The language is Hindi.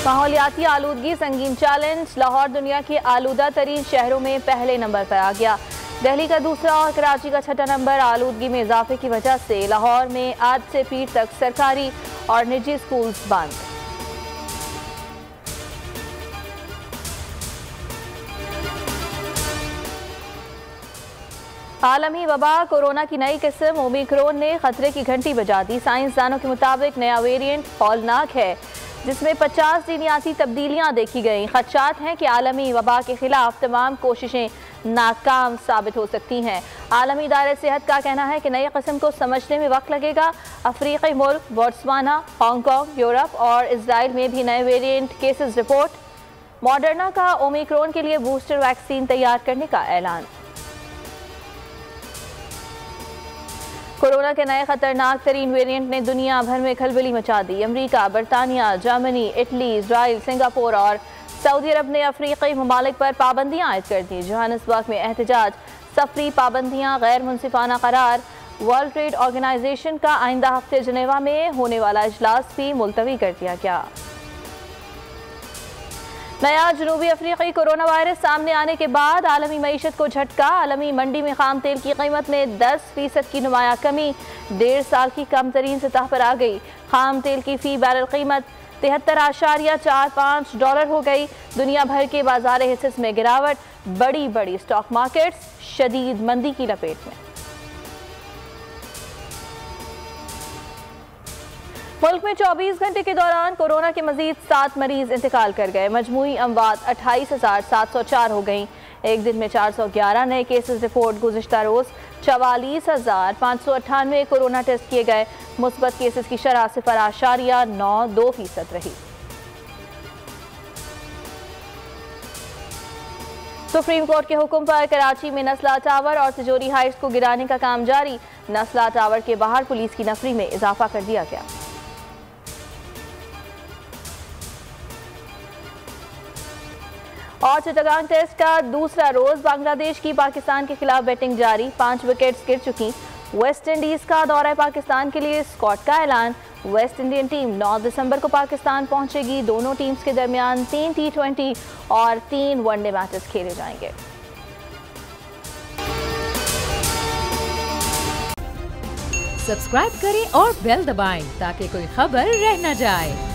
माहौलियाती आलूदगी संगीन चैलेंज। लाहौर दुनिया के आलूदा तरीन शहरों में पहले नंबर पर आ गया। दिल्ली का दूसरा और कराची का छठा नंबर। आलूदगी में इजाफे की वजह से लाहौर में आज से पीर तक सरकारी और निजी स्कूल्स बंद। आलमी वबा कोरोना की नई किस्म ओमिक्रॉन ने खतरे की घंटी बजा दी। साइंसदानों के मुताबिक नया वेरिएंट हौलनाक है, जिसमें 50 जीनियाती तब्दीलियां देखी गई। खदशात हैं कि आलमी वबा के खिलाफ तमाम कोशिशें नाकाम साबित हो सकती हैं। आलमी इदारे सेहत का कहना है कि नई किस्म को समझने में वक्त लगेगा। अफ्रीकी मुल्क बोत्सवाना, हांगकांग, यूरोप और इसराइल में भी नए वेरिएंट केसेस रिपोर्ट। मॉडर्ना का ओमिक्रॉन के लिए बूस्टर वैक्सीन तैयार करने का ऐलान। कोरोना के नए खतरनाक तरीन वेरिएंट ने दुनिया भर में खलबली मचा दी। अमरीका, बरतानिया, जर्मनी, इटली, इजराइल, सिंगापुर और सऊदी अरब ने अफ्रीकी ममालिक पर पाबंदियां आयद कर दी। जोहानिसबर्ग में एहतजाज, सफरी पाबंदियां गैर मुनसिफाना करार। वर्ल्ड ट्रेड ऑर्गेनाइजेशन का आइंदा हफ्ते जनेवा में होने वाला इजलास भी मुलतवी कर दिया गया। नया जनूबी अफ्रीकी कोरोना वायरस सामने आने के बाद आलमी मईशत को झटका। आलमी मंडी में खाम तेल की कीमत में 10% की नुमाया कमी 1.5 साल की कम तरीन सतह पर आ गई। खाम तेल की फी बैरल कीमत $73.45 हो गई। दुनिया भर के बाजार हिस्से में गिरावट। बड़ी बड़ी स्टॉक मार्केट्स शदीद मंदी की लपेट में। मुल्क में 24 घंटे के दौरान कोरोना के मजीद 7 मरीज इंतकाल कर गए। मजमूई अमवात 28,704 हो गई। एक दिन में 411 नए केसेस रिपोर्ट। गुज़िश्ता रोज 44,598 कोरोना टेस्ट किए गए। मुस्बत केसेस की शरह 0.92% रही। सुप्रीम कोर्ट के हुक्म पर कराची में नस्ला टावर और तिजोरी हाइट्स को गिराने का काम जारी। नस्ला टावर के बाहर पुलिस की नफरी में इजाफा कर दिया गया। और चिटागांग टेस्ट का दूसरा रोज बांग्लादेश की पाकिस्तान के खिलाफ बैटिंग जारी। 5 विकेट्स गिर चुकी। वेस्ट इंडीज का दौरा पाकिस्तान के लिए स्क्वाड का ऐलान। वेस्ट इंडियन टीम 9 दिसंबर को पाकिस्तान पहुंचेगी। दोनों टीम्स के दरमियान 3 T20 और 3 वनडे मैचेस खेले जाएंगे। सब्सक्राइब करें और बेल दबाएं ताकि कोई खबर रह न जाए।